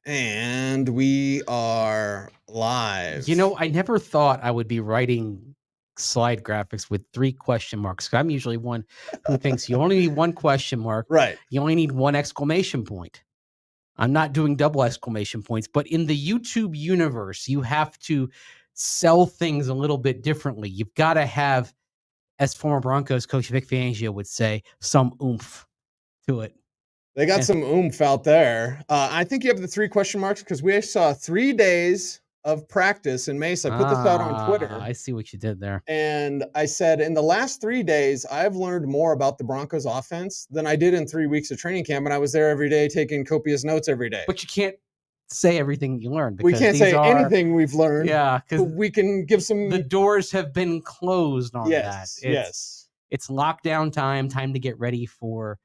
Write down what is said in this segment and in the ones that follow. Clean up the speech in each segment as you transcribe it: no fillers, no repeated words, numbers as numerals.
And we are live. You know, I never thought I would be writing slide graphics with 3 question marks. I'm usually one who thinks you only need 1 question mark. Right. You only need 1 exclamation point. I'm not doing double exclamation points, but in the YouTube universe, you have to sell things a little bit differently. You've got to have, as former Broncos coach Vic Fangio would say, some oomph to it. They got some oomph out there. I think you have the 3 question marks because we saw 3 days of practice in Mesa. I put this out on Twitter. I see what you did there. And I said, in the last 3 days, I've learned more about the Broncos offense than I did in 3 weeks of training camp. And I was there every day taking copious notes every day. But you can't say everything you learned. We can't say anything we've learned. Yeah, because we can give some. The doors have been closed on that. Yes. It's lockdown time to get ready for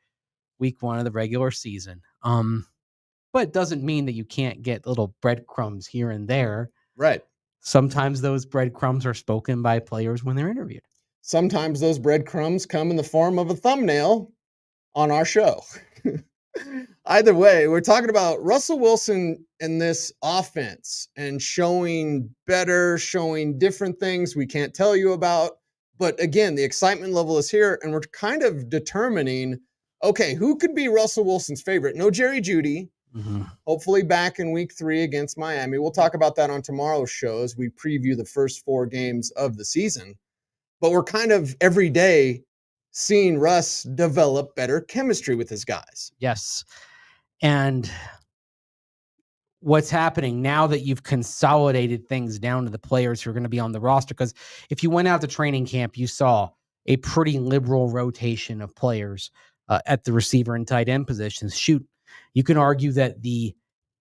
week 1 of the regular season. But it doesn't mean that you can't get little breadcrumbs here and there. Right. Sometimes those breadcrumbs are spoken by players when they're interviewed. Sometimes those breadcrumbs come in the form of a thumbnail on our show. Either way, we're talking about Russell Wilson and this offense and showing different things we can't tell you about. But again, the excitement level is here, and we're kind of determining, okay, who could be Russell Wilson's favorite? No Jerry Jeudy. Mm-hmm. Hopefully back in week 3 against Miami. We'll talk about that on tomorrow's show as we preview the first 4 games of the season. But we're kind of every day seeing Russ develop better chemistry with his guys. Yes. And what's happening now that you've consolidated things down to the players who are going to be on the roster? Because if you went out to training camp, you saw a pretty liberal rotation of players at the receiver and tight end positions. Shoot, you can argue that the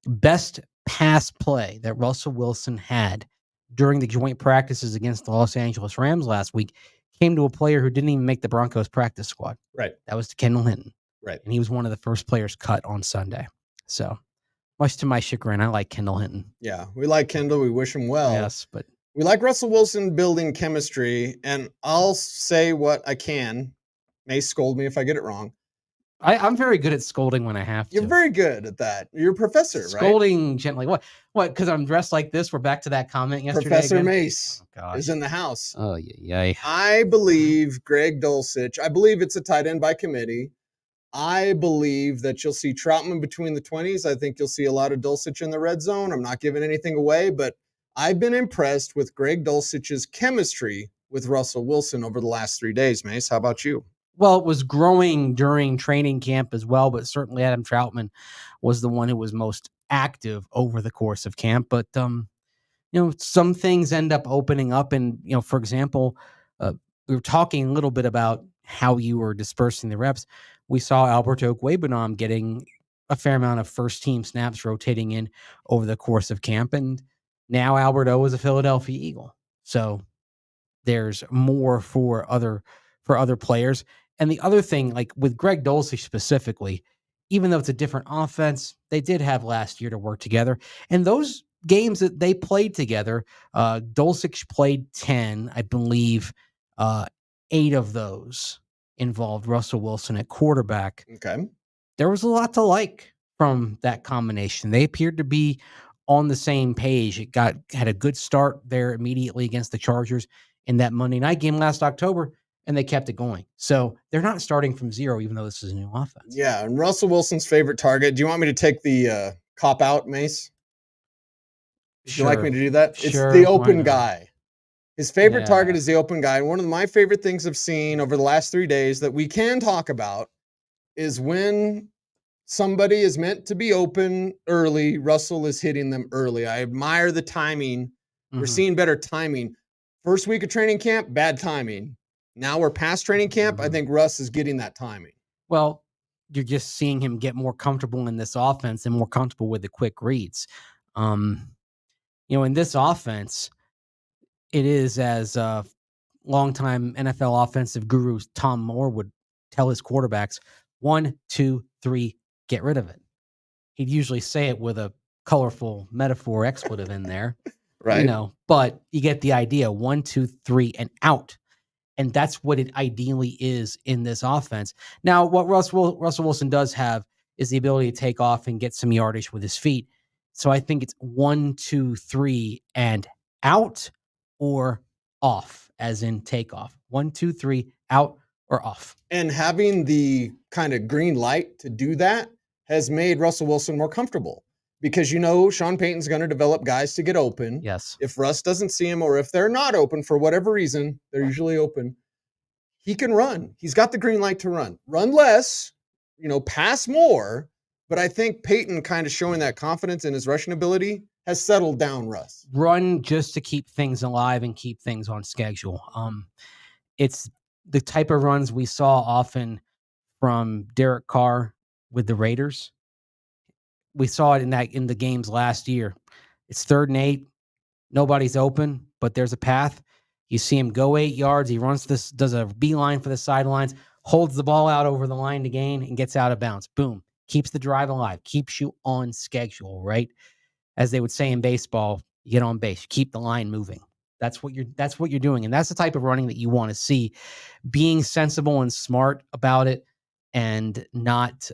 best pass play that Russell Wilson had during the joint practices against the Los Angeles Rams last week came to a player who didn't even make the Broncos practice squad. Right. That was to Kendall Hinton. Right. And he was one of the first players cut on Sunday. So, much to my chagrin, I like Kendall Hinton. Yeah, we like Kendall. We wish him well. Yes, but we like Russell Wilson building chemistry, and I'll say what I can. May scold me if I get it wrong. I'm very good at scolding when I have to. You're very good at that. You're a professor, right? Scolding gently. What? Because I'm dressed like this? We're back to that comment yesterday. Professor again? Mace is in the house. Oh, yeah. I believe Greg Dulcich. I believe it's a tight end by committee. I believe that you'll see Troutman between the 20s. I think you'll see a lot of Dulcich in the red zone. I'm not giving anything away, but I've been impressed with Greg Dulcich's chemistry with Russell Wilson over the last 3 days. Mace, how about you? Well, it was growing during training camp as well, but certainly Adam Troutman was the one who was most active over the course of camp. But, some things end up opening up. And, for example, we were talking a little bit about how you were dispersing the reps. We saw Alberto Guebanam getting a fair amount of first-team snaps rotating in over the course of camp. And now Alberto is a Philadelphia Eagle. So there's more for other players. And the other thing, like with Greg Dulcich specifically, even though it's a different offense, they did have last year to work together. And those games that they played together, Dulcich played 10, I believe 8 of those involved Russell Wilson at quarterback. Okay. There was a lot to like from that combination. They appeared to be on the same page. It had a good start there immediately against the Chargers in that Monday night game last October, and they kept it going. So they're not starting from zero, even though this is a new offense. Yeah, and Russell Wilson's favorite target. Do you want me to take the cop out, Mace? Would you like me to do that? Sure, it's the open guy. His favorite target is the open guy. And one of my favorite things I've seen over the last 3 days that we can talk about is when somebody is meant to be open early, Russell is hitting them early. I admire the timing. Mm-hmm. We're seeing better timing. First week of training camp, bad timing. Now we're past training camp. I think Russ is getting that timing. Well, you're just seeing him get more comfortable in this offense and more comfortable with the quick reads. In this offense, it is as a longtime NFL offensive guru Tom Moore would tell his quarterbacks, 1, 2, 3, get rid of it. He'd usually say it with a colorful metaphor expletive in there. Right. But you get the idea. 1, 2, 3, and out. And that's what it ideally is in this offense. Now, what Russell Wilson does have is the ability to take off and get some yardage with his feet. So I think it's 1, 2, 3 and out or off, as in take off. 1, 2, 3 out or off. And having the kind of green light to do that has made Russell Wilson more comfortable because Sean Payton's going to develop guys to get open. Yes. If Russ doesn't see him or if they're not open for whatever reason, they're usually open. He can run. He's got the green light to run. Run less, pass more. But I think Peyton kind of showing that confidence in his rushing ability has settled down Russ. Run just to keep things alive and keep things on schedule. It's the type of runs we saw often from Derek Carr with the Raiders. We saw it in the games last year. It's 3rd and 8. Nobody's open, but there's a path. You see him go 8 yards. He runs this, does a beeline for the sidelines, holds the ball out over the line to gain, and gets out of bounds. Boom. Keeps the drive alive. Keeps you on schedule, right? As they would say in baseball, you get on base. Keep the line moving. That's what you're doing. And that's the type of running that you want to see. Being sensible and smart about it and not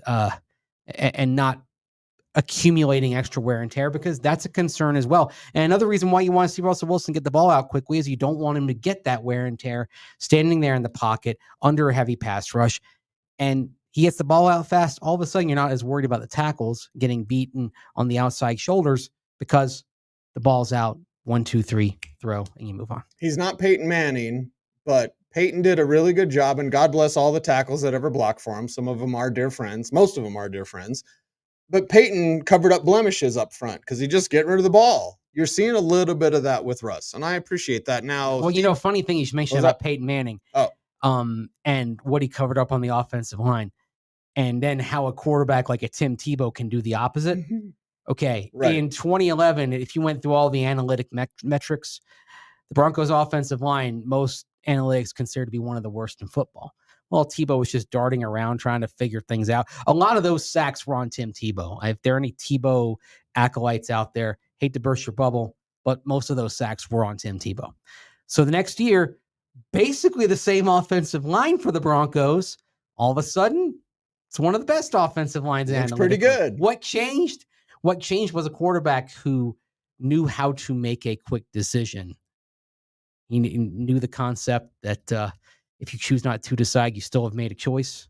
accumulating extra wear and tear, because that's a concern as well. And another reason why you want to see Russell Wilson get the ball out quickly is you don't want him to get that wear and tear standing there in the pocket under a heavy pass rush. And he gets the ball out fast. All of a sudden, you're not as worried about the tackles getting beaten on the outside shoulders because the ball's out. 1, 2, 3, throw, and you move on. He's not Peyton Manning, but Peyton did a really good job, and God bless all the tackles that ever blocked for him. Some of them are dear friends. Most of them are dear friends. But Peyton covered up blemishes up front because he just get rid of the ball. You're seeing a little bit of that with Russ, and I appreciate that. Now, well, funny thing you should mention about Peyton Manning. And what he covered up on the offensive line, and then how a quarterback like a Tim Tebow can do the opposite. Okay, right. In 2011, if you went through all the analytic metrics, the Broncos' offensive line, most analytics consider to be one of the worst in football. Well, Tebow was just darting around trying to figure things out. A lot of those sacks were on Tim Tebow. If there are any Tebow acolytes out there, hate to burst your bubble, but most of those sacks were on Tim Tebow. So the next year, basically the same offensive line for the Broncos. All of a sudden, it's one of the best offensive lines. It's pretty good. What changed? What changed was a quarterback who knew how to make a quick decision. He knew the concept that if you choose not to decide, you still have made a choice.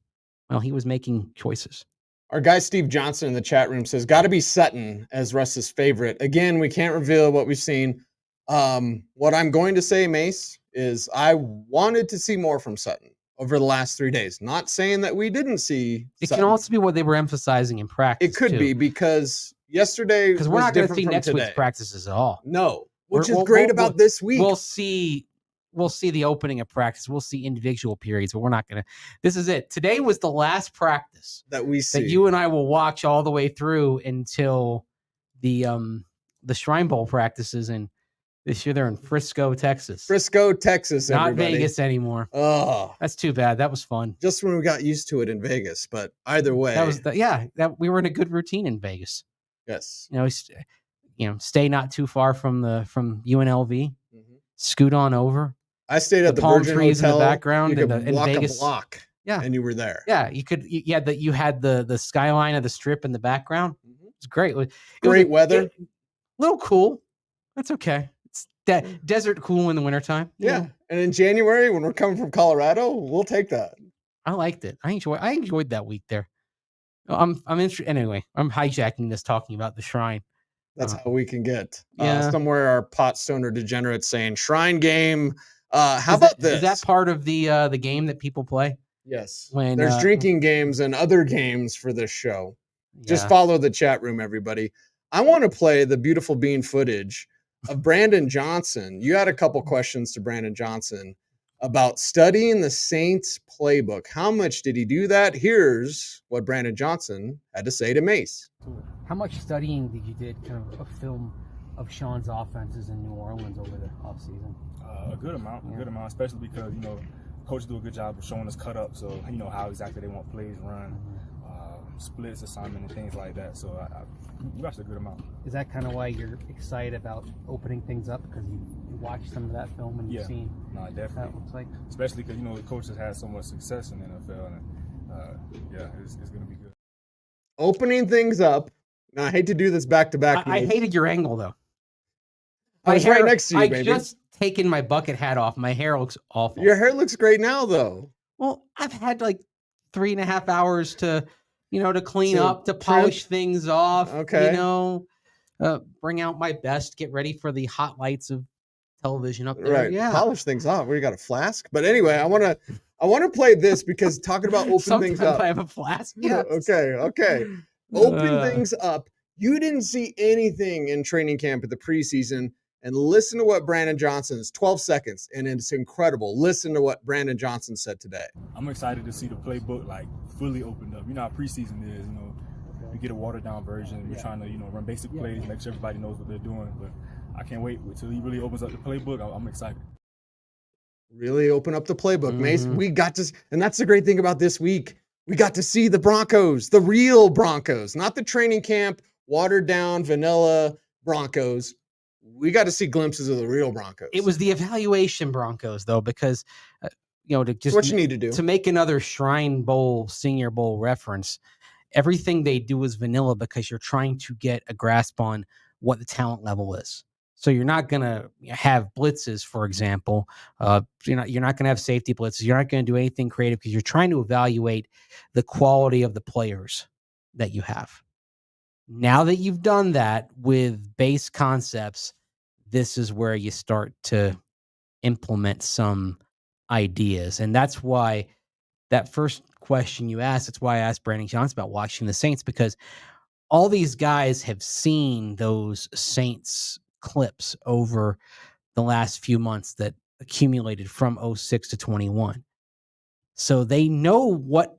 Well, he was making choices. Our guy Steve Johnson in the chat room says, got to be Sutton as Russ's favorite. Again, we can't reveal what we've seen. What I'm going to say, Mace, is I wanted to see more from Sutton over the last 3 days. Not saying that we didn't see It Sutton. Can also be what they were emphasizing in practice. It could be because yesterday because we're not going to see next today. Week's practices at all. No, which is great about this week. We'll see the opening of practice. We'll see individual periods, but we're not going to. This is it. Today was the last practice that we see. That you and I will watch all the way through until the Shrine Bowl practices. And this year they're in Frisco, Texas. Not Vegas anymore. Oh, that's too bad. That was fun. Just when we got used to it in Vegas, but either way, that we were in a good routine in Vegas. Yes, stay not too far from UNLV. Mm-hmm. Scoot on over. I stayed at the palm Virgin trees Hotel. in the background you could in walk Vegas. A block, and you were there. Yeah, you could. You had the skyline of the Strip in the background. Mm-hmm. It was great. Great weather. A little cool. That's okay. It's desert cool in the wintertime. Yeah, and in January when we're coming from Colorado, we'll take that. I liked it. I enjoyed that week there. I'm interested. Anyway, I'm hijacking this, talking about the Shrine. That's how we can get. Somewhere our pot stoner degenerates saying Shrine game. How about this? Is that part of the game that people play? Yes. When there's drinking games and other games for this show. Yeah. Just follow the chat room, everybody. I want to play the beautiful bean footage of Brandon Johnson. You had a couple questions to Brandon Johnson about studying the Saints playbook. How much did he do that? Here's what Brandon Johnson had to say to Mace. How much studying did you did kind of a film of Sean's offenses in New Orleans over the offseason? A good amount, especially because, coaches do a good job of showing us cut up, so how exactly they want plays run, splits, assignment, and things like that. So we watched a good amount. Is that kind of why you're excited about opening things up, because you watched some of that film and you've seen definitely what that looks like? Especially because the coach has had so much success in the NFL, and it's going to be good. Opening things up. Now, I hate to do this back to back. I hated your angle though. I was right next to you, I baby. just taken my bucket hat off. My hair looks awful. Your hair looks great now, though. Well, I've had like 3.5 hours to, to clean To up, to trim? polish things off. Okay. Bring out my best, get ready for the hot lights of television up there. Right. Yeah. Polish things off. We got a flask. But anyway, I want to play this because talking about open Sometimes things up. I have a flask. Yes. Okay. Open things up. You didn't see anything in training camp at the preseason. And listen to what Brandon Johnson is 12 seconds, and it's incredible. Listen to what Brandon Johnson said today. I'm excited to see the playbook like fully opened up. You know how preseason is, we get a watered down version. We're trying to, run basic plays, make sure everybody knows what they're doing. But I can't wait until he really opens up the playbook. I'm excited. Really open up the playbook, Mace. We got to, and that's the great thing about this week. We got to see the Broncos, the real Broncos, not the training camp, watered down, vanilla Broncos. We got to see glimpses of the real Broncos. It was the evaluation Broncos, though, because, to just what you need to do to make another Shrine Bowl, Senior Bowl reference, everything they do is vanilla because you're trying to get a grasp on what the talent level is. So you're not going to have blitzes, for example. You're not going to have safety blitzes. You're not going to do anything creative because you're trying to evaluate the quality of the players that you have. Now that you've done that with base concepts, this is where you start to implement some ideas. And that's why that first question you asked, that's why I asked Brandon Johnson about watching the Saints, because all these guys have seen those Saints clips over the last few months that accumulated from 06 to 21. So they know what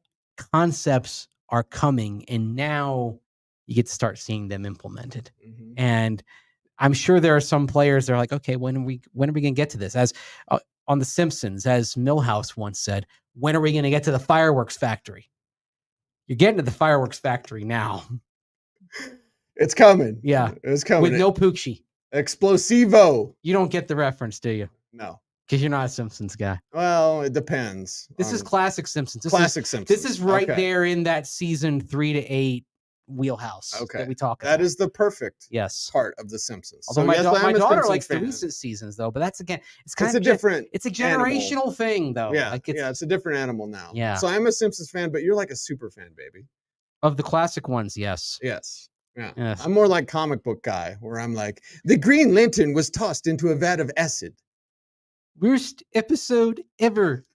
concepts are coming, and now you get to start seeing them implemented. And I'm sure there are some players that are like, okay, when are we going to get to this? As on The Simpsons, as Milhouse once said, when are we going to get to the fireworks factory? You're getting to the fireworks factory now. It's coming. Yeah. It's coming. With no Poochie. Explosivo. You don't get the reference, do you? No. Because you're not a Simpsons guy. Well, it depends. This is classic Simpsons. Simpsons. This is right there in that season 3 to 8 wheelhouse that we talk about. That is the perfect part of The Simpsons. Although my daughter likes the recent seasons, though, but that's again, it's a different. It's a generational thing, though. Yeah, it's a different animal now. Yeah. So I'm a Simpsons fan, but you're like a super fan, baby. Of the classic ones, yes. Yes. Yeah. Yes. I'm more like comic book guy, where I'm like, the Green Lantern was tossed into a vat of acid. Worst episode ever.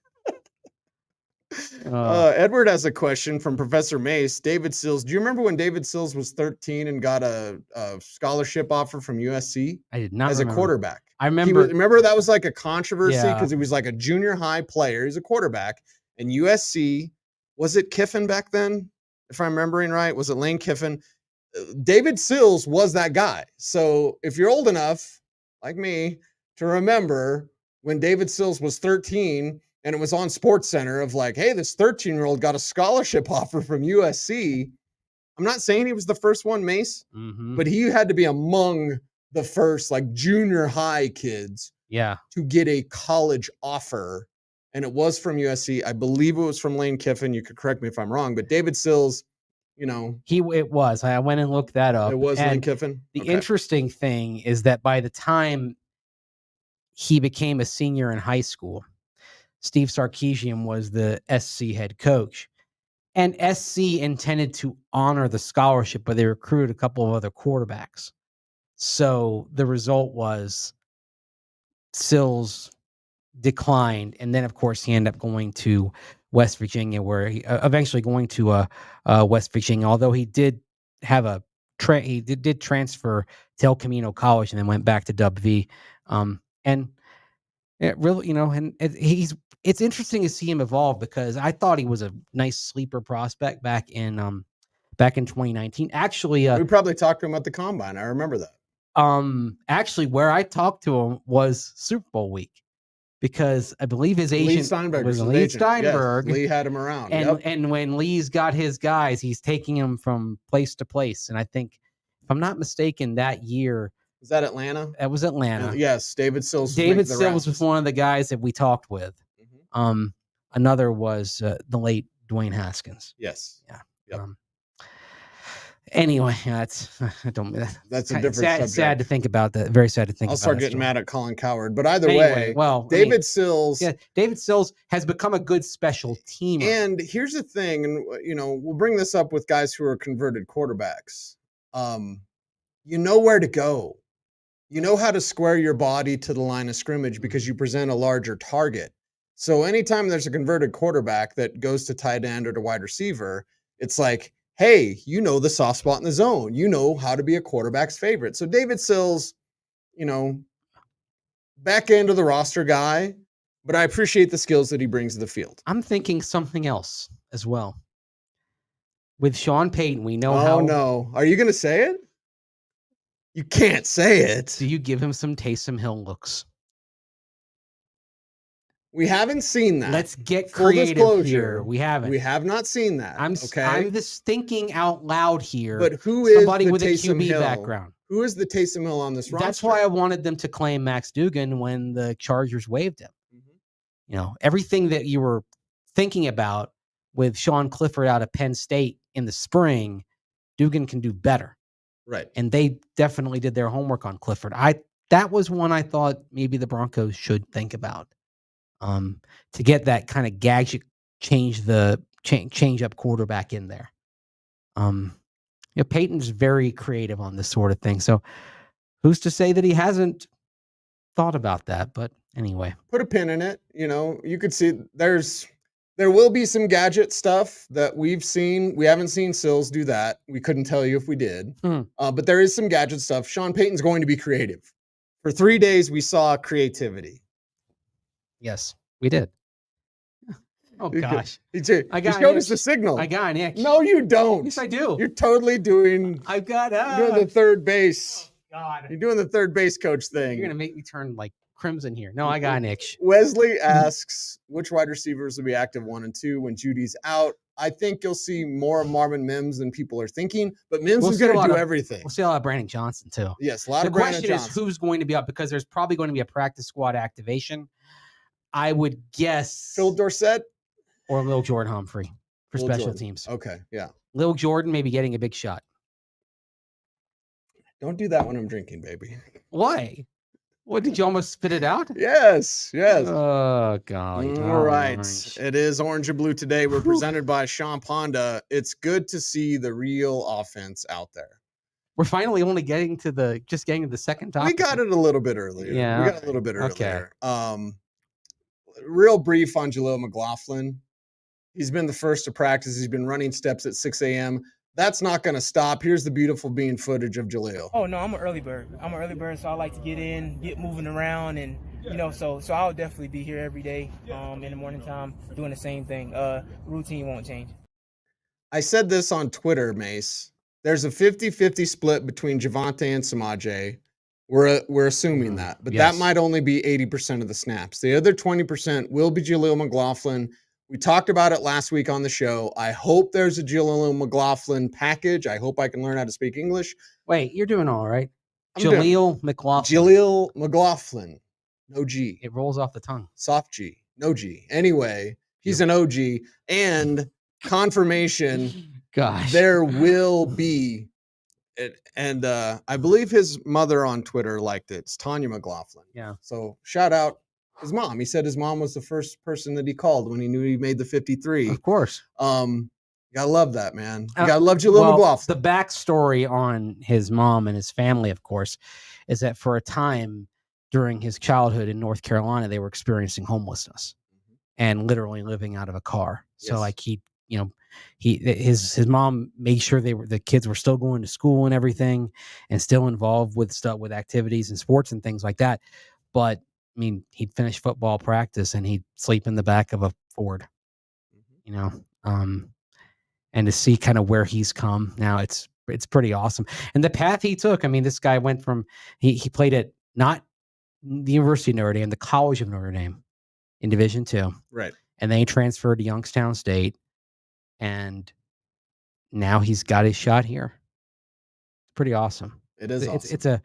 Edward has a question from Professor Mace. David Sills. Do you remember when David Sills was 13 and got a scholarship offer from USC? I did not. As a quarterback. I remember. Remember that was like a controversy because he was like a junior high player. He's a quarterback. And USC, was it Kiffin back then? If I'm remembering right, was it Lane Kiffin? David Sills was that guy. So if you're old enough, like me, to remember when David Sills was 13 and it was on SportsCenter of like, hey, this 13-year-old got a scholarship offer from USC. I'm not saying he was the first one, Mace, but he had to be among the first like junior high kids to get a college offer. And it was from USC. I believe it was from Lane Kiffin. You could correct me if I'm wrong, but David Sills, it was. I went and looked that up. It was Lane Kiffin. The interesting thing is that by the time he became a senior in high school, Steve Sarkisian was the SC head coach. And SC intended to honor the scholarship, but they recruited a couple of other quarterbacks. So the result was Sills declined. And then, of course, he ended up going to West Virginia, where he eventually going to West Virginia, although he did have he did transfer to El Camino College and then went back to W. And it really, it's interesting to see him evolve because I thought he was a nice sleeper prospect back in 2019. Actually, we probably talked to him at the combine. I remember that. Actually, where I talked to him was Super Bowl week because I believe his agent was Lee Steinberg. Yes, Lee had him around. And when Lee's got his guys, he's taking them from place to place. And I think, if I'm not mistaken, that year. Was that Atlanta? That was Atlanta. Yes, David Sills. David Sills was one of the guys that we talked with. Another was the late Dwayne Haskins. Yes. Yeah. Anyway, that's I don't. That's a kinda different subject. Sad to think about that. Very sad to think I'll about. start that getting story. mad at Colin Coward. But either Anyway, way, well, I David mean, Sills. Yeah, David Sills has become a good special teamer. And here's the thing, and we'll bring this up with guys who are converted quarterbacks. You know where to go. You know how to square your body to the line of scrimmage because you present a larger target. So anytime there's a converted quarterback that goes to tight end or to wide receiver, it's like, hey, you know the soft spot in the zone. You know how to be a quarterback's favorite. So David Sills, back end of the roster guy, but I appreciate the skills that he brings to the field. I'm thinking something else as well. With Sean Payton, we know Oh, no. Are you going to say it? You can't say it. Do you give him some Taysom Hill looks? We haven't seen that. Let's get Full creative disclosure, here. We haven't. We have not seen that. I'm just thinking out loud here. But who is somebody the with Taysom a QB Hill? background? Who is the Taysom Hill on this roster? That's why I wanted them to claim Max Duggan when the Chargers waived him. Everything that you were thinking about with Sean Clifford out of Penn State in the spring, Duggan can do better. Right. And they definitely did their homework on Clifford. That was one I thought maybe the Broncos should think about. To get that kind of gadget change up quarterback in there. Peyton's very creative on this sort of thing. So who's to say that he hasn't thought about that? But anyway, put a pin in it. You could see there will be some gadget stuff that we've seen. We haven't seen Sills do that. We couldn't tell you if we did. But there is some gadget stuff. Sean Payton's going to be creative. For 3 days, we saw creativity. Yes, we did. Oh, gosh. He showed us the signal. I got an itch. No, you don't. Yes, I do. You're totally doing I've got you're doing the third base. Oh, God. You're doing the third base coach thing. You're going to make me turn like crimson here. No, I got an itch. Wesley asks, which wide receivers will be active 1 and 2 when Judy's out? I think you'll see more of Marvin Mims than people are thinking, but Mims is going to do everything. We'll see a lot of Brandon Johnson, too. Yes, a lot of Brandon Johnson. The question is who's going to be up because there's probably going to be a practice squad activation. I would guess Phil Dorsett or Lil Jordan Humphrey for special teams. Okay, yeah. Lil Jordan maybe getting a big shot. Don't do that when I'm drinking, baby. Why? What, did you almost spit it out? Yes. Oh, God. All right. It is Orange and Blue today. We're presented by Sean Ponda. It's good to see the real offense out there. We're finally only getting to the second topic. We got it a little bit earlier. Yeah. We got a little bit earlier. Okay. Real brief on Jaleel McLaughlin. He's been the first to practice. He's been running steps at 6 a.m. That's not going to stop. Here's the beautiful bean footage of Jaleel. Oh, no, I'm an early bird. So I like to get in, get moving around, and, so I'll definitely be here every day in the morning time doing the same thing. Routine won't change. I said this on Twitter, Mace. There's a 50-50 split between Javonte and Samaje. We're assuming that, but that might only be 80% of the snaps. The other 20% will be Jaleel McLaughlin. We talked about it last week on the show. I hope there's a Jaleel McLaughlin package. I hope I can learn how to speak English. Wait, you're doing all right. Jaleel McLaughlin. Jaleel McLaughlin. No G. It rolls off the tongue. Soft G. No G. Anyway, he's an OG. And confirmation, gosh, there will be, and I believe his mother on Twitter liked it. It's Tanya McLaughlin. Yeah. So shout out his mom. He said his mom was the first person that he called when he knew he made the 53. Of course. You gotta love that, man. You gotta love Jaleel McLaughlin. The backstory on his mom and his family, of course, is that for a time during his childhood in North Carolina, they were experiencing homelessness and literally living out of a car. So like his mom made sure the kids were still going to school and everything and still involved with activities and sports and things like that. But I mean, he'd finish football practice and he'd sleep in the back of a Ford, and to see kind of where he's come now, it's pretty awesome. And the path he took, I mean, this guy went from, he played at not the University of Notre Dame, the College of Notre Dame in Division II. Right. And then he transferred to Youngstown State. And now he's got his shot here. It's pretty awesome. It is awesome. It's a,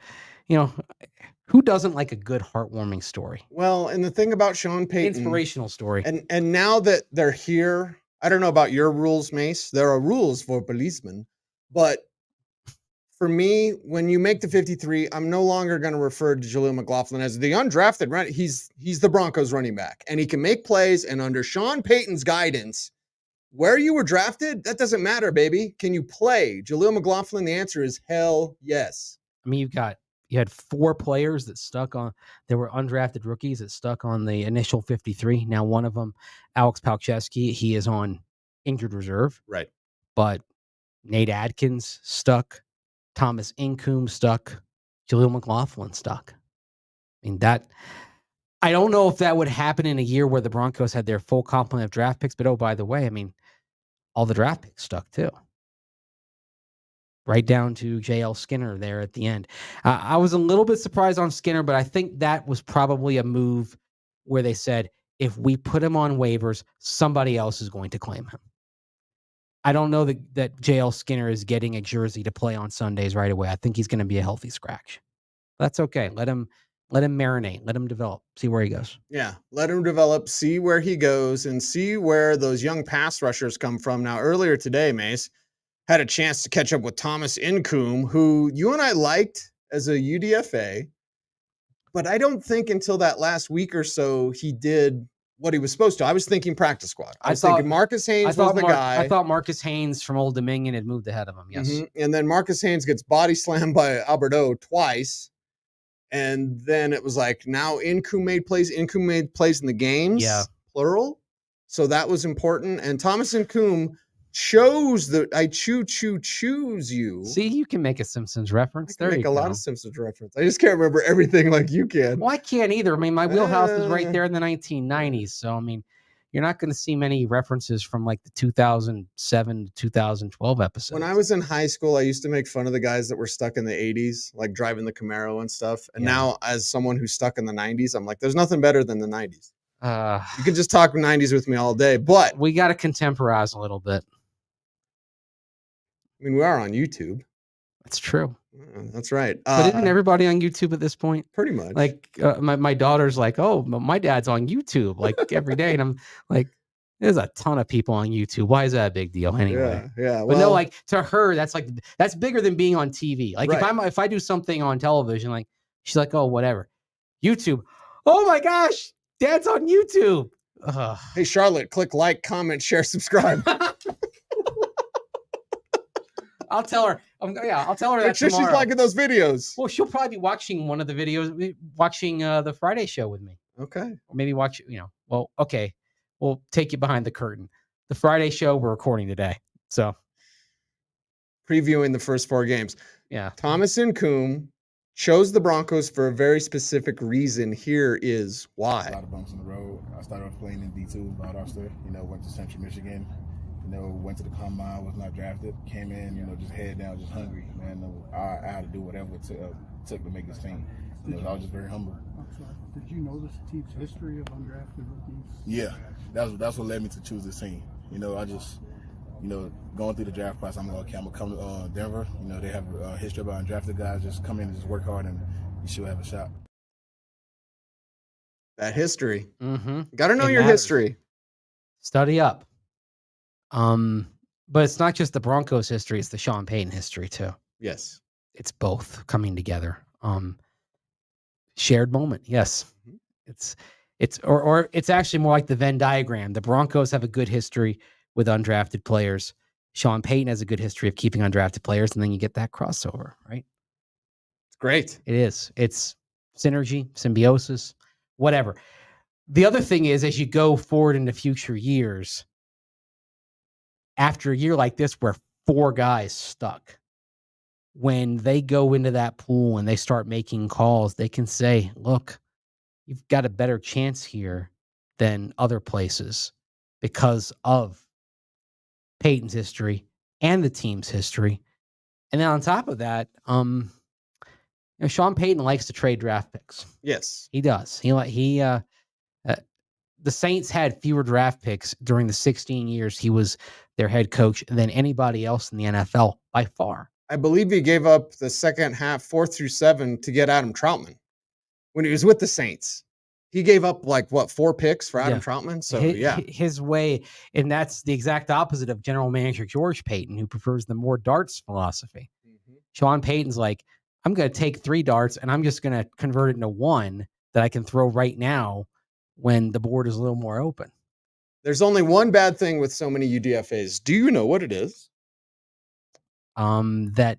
who doesn't like a good, heartwarming story? Well, and the thing about Sean Payton, inspirational story. And now that they're here, I don't know about your rules, Mace. There are rules for policemen, but for me, when you make the 53, I'm no longer going to refer to Jaleel McLaughlin as the undrafted running. He's the Broncos running back, and he can make plays. And under Sean Payton's guidance, where you were drafted, that doesn't matter, baby. Can you play? Jaleel McLaughlin, the answer is hell yes. I mean, you had 4 players that stuck on. There were undrafted rookies that stuck on the initial 53. Now, one of them, Alex Palczewski, he is on injured reserve. Right. But Nate Adkins stuck. Thomas Incoom stuck. Jaleel McLaughlin stuck. I mean, I don't know if that would happen in a year where the Broncos had their full complement of draft picks, but oh, by the way, I mean, all the draft picks stuck too. Right down to J.L. Skinner there at the end. I was a little bit surprised on Skinner, but I think that was probably a move where they said, if we put him on waivers, somebody else is going to claim him. I don't know that J.L. Skinner is getting a jersey to play on Sundays right away. I think he's going to be a healthy scratch. That's okay. Let him marinate. Let him develop. See where he goes. Yeah, let him develop, see where he goes, and see where those young pass rushers come from. Now, earlier today, Mace had a chance to catch up with Thomas Incoom, who you and I liked as a UDFA, but I don't think until that last week or so he did what he was supposed to. I was thinking practice squad. I was thinking Marcus Haynes was the guy. I thought Marcus Haynes from Old Dominion had moved ahead of him. Yes. Mm-hmm. And then Marcus Haynes gets body slammed by Alberto twice. And then it was like, now Incoom made plays. Incoom made plays in the games. Yeah. Plural. So that was important. And Thomas Incoom chose I choose you. See, you can make a Simpsons reference. I can make a lot of Simpsons reference. I just can't remember everything like you can. Well, I can't either. I mean, my wheelhouse is right there in the 1990s. So, I mean, you're not going to see many references from like the 2007 to 2012 episodes. When I was in high school, I used to make fun of the guys that were stuck in the 80s, like driving the Camaro and stuff. And now, as someone who's stuck in the 90s, I'm like, there's nothing better than the 90s. You can just talk 90s with me all day, but we got to contemporize a little bit. I mean, we are on YouTube. That's true. That's right. But isn't everybody on YouTube at this point? Pretty much. Like my daughter's like, oh, my dad's on YouTube like every day. And I'm like, there's a ton of people on YouTube. Why is that a big deal anyway? Yeah. But no, like to her, that's bigger than being on TV. Like if I do something on television, like she's like, oh, whatever. YouTube. Oh my gosh, Dad's on YouTube. Hey, Charlotte, click like, comment, share, subscribe. I'll tell her. I'll tell her that Make sure tomorrow. She's liking those videos. Well, she'll probably be watching one of the videos, watching the Friday show with me. Okay. Or maybe watch, well, okay. We'll take you behind the curtain. The Friday show we're recording today. So previewing the first 4 games. Yeah. Thomas Incoom chose the Broncos for a very specific reason. Here is why. A lot of bumps in the road. I started off playing in D2, Valdosta. Went to Central Michigan. Went to the combine, was not drafted. Came in, just head down, just hungry. Man, I had to do whatever it took to make this team. I was just very humble. Did you know this team's history of undrafted rookies? Yeah, that's what led me to choose this team. I just, going through the draft process, I'm like, okay, I'm gonna come to Denver. They have a history about undrafted guys. Just come in and just work hard, and you should have a shot. That history. Mm-hmm. Got to know your history. Study up. But it's not just the Broncos history, it's the Sean Payton history too. Yes. It's both coming together. Shared moment. Yes. It's actually more like the Venn diagram. The Broncos have a good history with undrafted players. Sean Payton has a good history of keeping undrafted players, and then you get that crossover, right? It's great. It is. It's synergy, symbiosis, whatever. The other thing is, as you go forward into future years, after a year like this where 4 guys stuck, when they go into that pool and they start making calls, they can say, look, you've got a better chance here than other places because of Peyton's history and the team's history. And then on top of that, Sean Payton likes to trade draft picks. Yes. He does. The Saints had fewer draft picks during the 16 years he was their head coach than anybody else in the NFL by far. I believe he gave up the second half, 4 through 7, to get Adam Troutman when he was with the Saints. He gave up 4 picks for Adam Troutman. So his way, and that's the exact opposite of general manager George Payton, who prefers the more darts philosophy. Mm-hmm. Sean Payton's like, I'm going to take 3 darts and I'm just going to convert it into 1 that I can throw right now when the board is a little more open. There's only one bad thing with so many UDFAs. Do you know what it is? That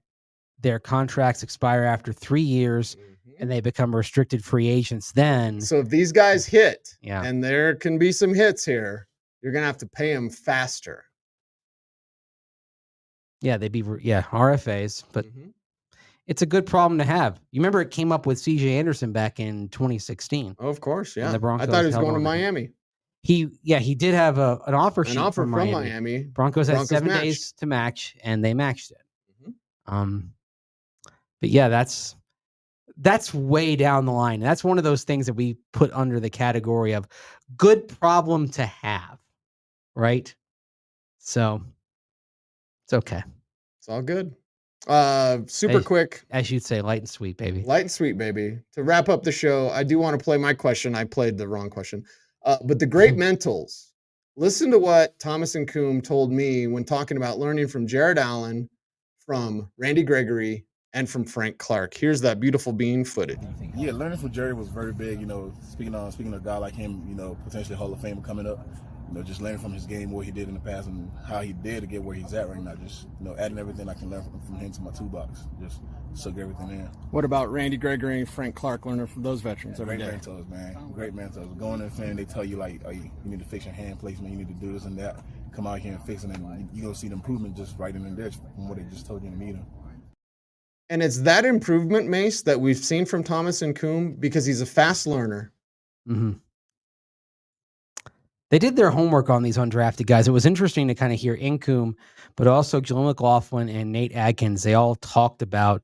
their contracts expire after 3 years and they become restricted free agents then. So if these guys hit, Yeah. and there can be some hits here, you're going to have to pay them faster. Yeah, they'd be RFAs, but it's a good problem to have. You remember it came up with CJ Anderson back in 2016. Oh, of course, yeah. The Broncos I thought he was held going to on to him. Miami. He did have an offer sheet An offer from Miami. Broncos had 7 matched. days to match, and they matched it. But yeah, that's way down the line. That's one of those things that we put under the category of good problem to have, right? So it's okay. It's all good. Super quick. As you'd say, light and sweet, baby. Light and sweet, baby. To wrap up the show, I do want to play my question. I played the wrong question. But the great mentals, listen to what Thomas and Coombe told me when talking about learning from Jared Allen, from Randy Gregory, and from Frank Clark. Here's that beautiful bean footage. Yeah, learning from Jerry was very big. You know, speaking of a guy like him, you know, potentially Hall of Famer coming up. You know, just learning from his game, what he did in the past, and how he did to get where he's at right now. Just, you know, adding everything I can learn from him to my toolbox. Just soak everything in. What about Randy Gregory and Frank Clark, learning from those veterans every day? Great mentors, man. Great mentors. Going in the fan, they tell you, like, oh, you need to fix your hand placement, you need to do this and that. Come out here and fix it, and you're going to see the improvement just right in there from what they just told you in the meeting. And it's that improvement, Mace, that we've seen from Thomas and Coombe, because he's a fast learner. Mm-hmm. They did their homework on these undrafted guys. It was interesting to kind of hear Coombe, but also Jaleel McLaughlin and Nate Adkins. They all talked about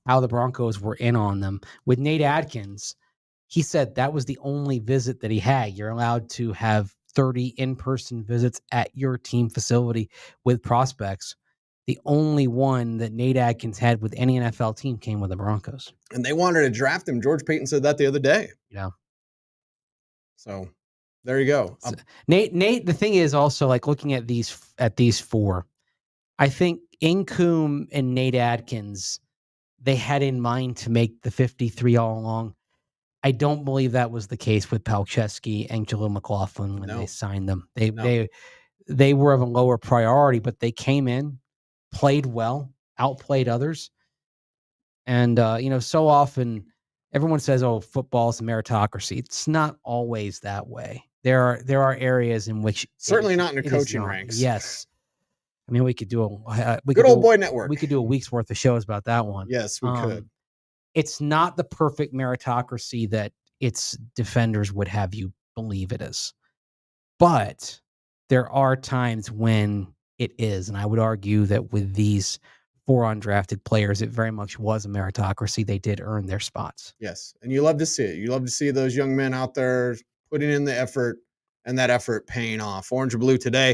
how the Broncos were in on them. With Nate Adkins, he said that was the only visit that he had. You're allowed to have 30 in-person visits at your team facility with prospects. The only one that Nate Adkins had with any NFL team came with the Broncos. And they wanted to draft him. George Payton said that the other day. Yeah. So there you go. Nate, the thing is also, like, looking at these 4, I think Coombe and Nate Adkins, they had in mind to make the 53 all along. I don't believe that was the case with Palczewski and Jaleel McLaughlin when they signed them. They were of a lower priority, but they came in, played well, outplayed others. And, so often everyone says, oh, football is a meritocracy. It's not always that way. There are areas in which certainly not in the coaching ranks. Yes. I mean, we could do good old boy network. We could do a week's worth of shows about that one. Yes, we could. It's not the perfect meritocracy that its defenders would have you believe it is. But there are times when it is. And I would argue that with these 4 undrafted players, it very much was a meritocracy. They did earn their spots. Yes. And you love to see it. You love to see those young men out there putting in the effort, and that effort paying off. Orange or blue today.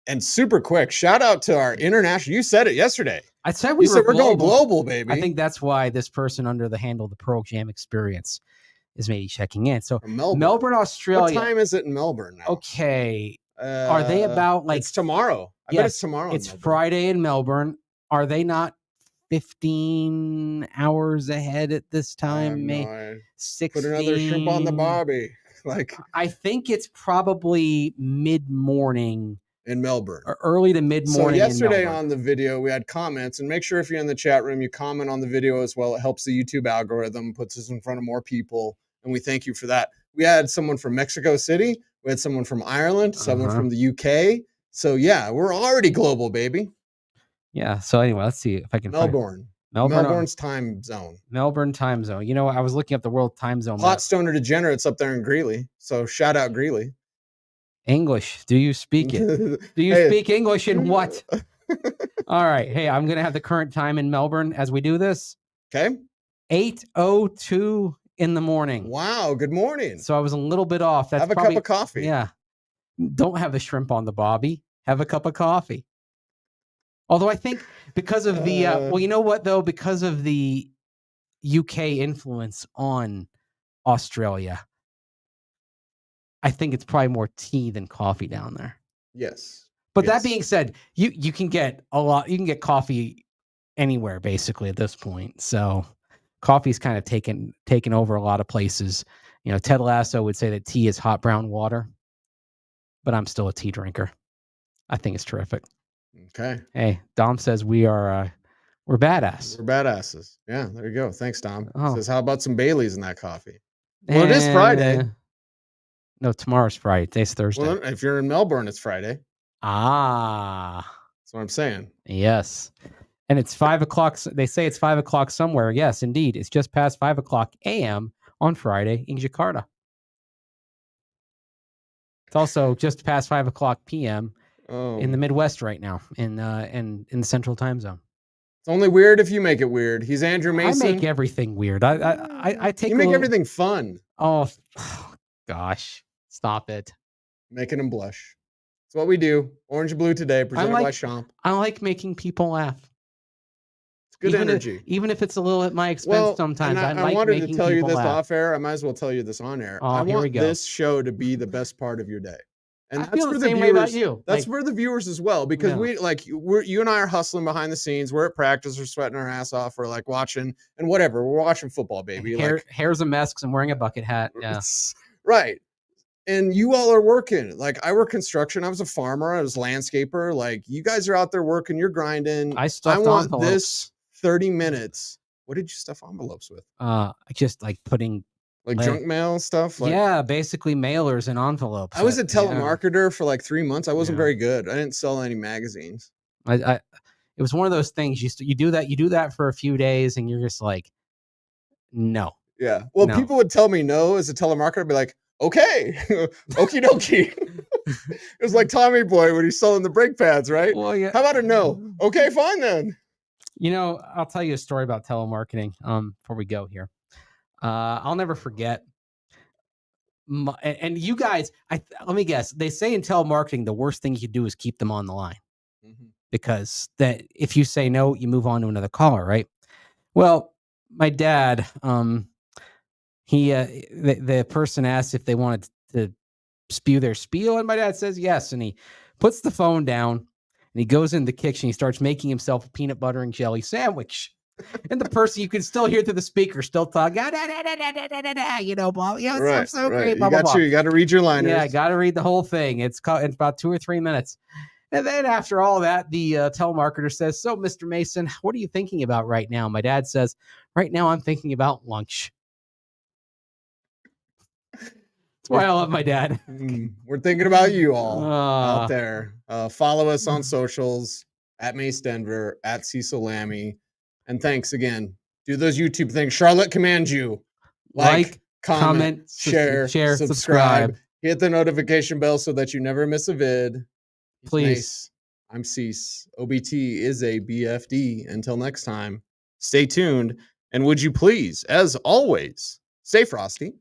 And super quick, shout out to our international. You said it yesterday. I said we're going global, baby. I think that's why this person under the handle the Pearl Jam Experience is maybe checking in. So Melbourne, Australia. What time is it in Melbourne now? Okay. Are they about like it's tomorrow? I bet it's tomorrow. It's Friday in Melbourne. Are they not 15 hours ahead at this time? Maybe 16. Put another shrimp on the barbie. Like, I think it's probably mid-morning in Melbourne, or early to mid-morning. So yesterday on the video, we had comments, and make sure if you're in the chat room, you comment on the video as well. It helps the YouTube algorithm, puts us in front of more people, and we thank you for that. We had someone from Mexico City. We had someone from Ireland, someone from the UK. So yeah, we're already global, baby. Yeah. So anyway, let's see if I can Melbourne's time zone. Melbourne time zone. You know, I was looking up the world time zone. Hot Stoner Degenerates up there in Greeley. So shout out Greeley. English. Do you speak it? Do you speak English and what? All right. Hey, I'm going to have the current time in Melbourne as we do this. Okay. 8:02 in the morning. Wow. Good morning. So I was a little bit off. Have a cup of coffee. Yeah. Don't have the shrimp on the bobby. Have a cup of coffee. Although I think because of the, well, you know what though? Because of the UK influence on Australia, I think it's probably more tea than coffee down there. Yes. But that being said, you can get a lot. You can get coffee anywhere basically at this point. So coffee's kind of taken over a lot of places. You know, Ted Lasso would say that tea is hot brown water, but I'm still a tea drinker. I think it's terrific. Okay. Hey, Dom says we're badass. We're badasses. Yeah, there you go. Thanks, Dom. Oh. Says, how about some Baileys in that coffee? Well, it is Friday. No, tomorrow's Friday. Today's Thursday. Well, if you're in Melbourne, it's Friday. Ah. That's what I'm saying. Yes. And it's 5 o'clock. They say it's 5 o'clock somewhere. Yes, indeed. It's just past 5 o'clock a.m. on Friday in Jakarta. It's also just past 5 o'clock p.m. in the Midwest right now, in the Central Time Zone. It's only weird if you make it weird. He's Andrew Mason. I make everything weird. I take. You make everything fun. Oh, gosh, stop it. Making him blush. That's what we do. Orange and Blue today, presented by Champ. I like making people laugh. It's good energy. Even if it's a little at my expense sometimes. I wanted to tell you this off air. I might as well tell you this on air. Oh, I here we want go. this show to be the best part of your day. And I feel the same way about you. That's for the viewers as well, because you and I are hustling behind the scenes. We're at practice, we're sweating our ass off, we're like watching and whatever. We're watching football, baby. Hair's a mess because I'm wearing a bucket hat. Yeah. Right. And you all are working. Like, I work construction. I was a farmer. I was a landscaper. Like, you guys are out there working. You're grinding. I want envelopes. This 30 minutes. What did you stuff envelopes with? Just like putting junk mail stuff. Yeah, basically mailers and envelopes. I was a telemarketer for like 3 months. I wasn't very good. I didn't sell any magazines. It was one of those things. You do that for a few days, and you're just like, no. Yeah. Well, people would tell me no as a telemarketer. I'd be like, okay, okie dokie. It was like Tommy Boy when he's selling the brake pads, right? Well, yeah. How about a no? Okay, fine then. You know, I'll tell you a story about telemarketing before we go here. I'll never forget. And you guys, let me guess. They say in telemarketing, the worst thing you could do is keep them on the line, because that if you say no, you move on to another caller, right? Well, my dad, the person asked if they wanted to spew their spiel, and my dad says yes, and he puts the phone down and he goes in the kitchen. He starts making himself a peanut butter and jelly sandwich. And the person, you can still hear through the speaker, still talking, you know, blah, you know, right, so right. great, blah, blah, blah. You got to read your liners. Yeah, I got to read the whole thing. It's about 2 or 3 minutes. And then after all that, the telemarketer says, so, Mr. Mason, what are you thinking about right now? My dad says, right now I'm thinking about lunch. That's why I love my dad. We're thinking about you all out there. Follow us on socials, at Mace Denver, at Cecil Lammey. And thanks again. Do those YouTube things. Charlotte commands you. Like, comment, share, subscribe. Hit the notification bell so that you never miss a vid. Please. Mace. I'm Cease. OBT is a BFD. Until next time, stay tuned. And would you please, as always, stay frosty.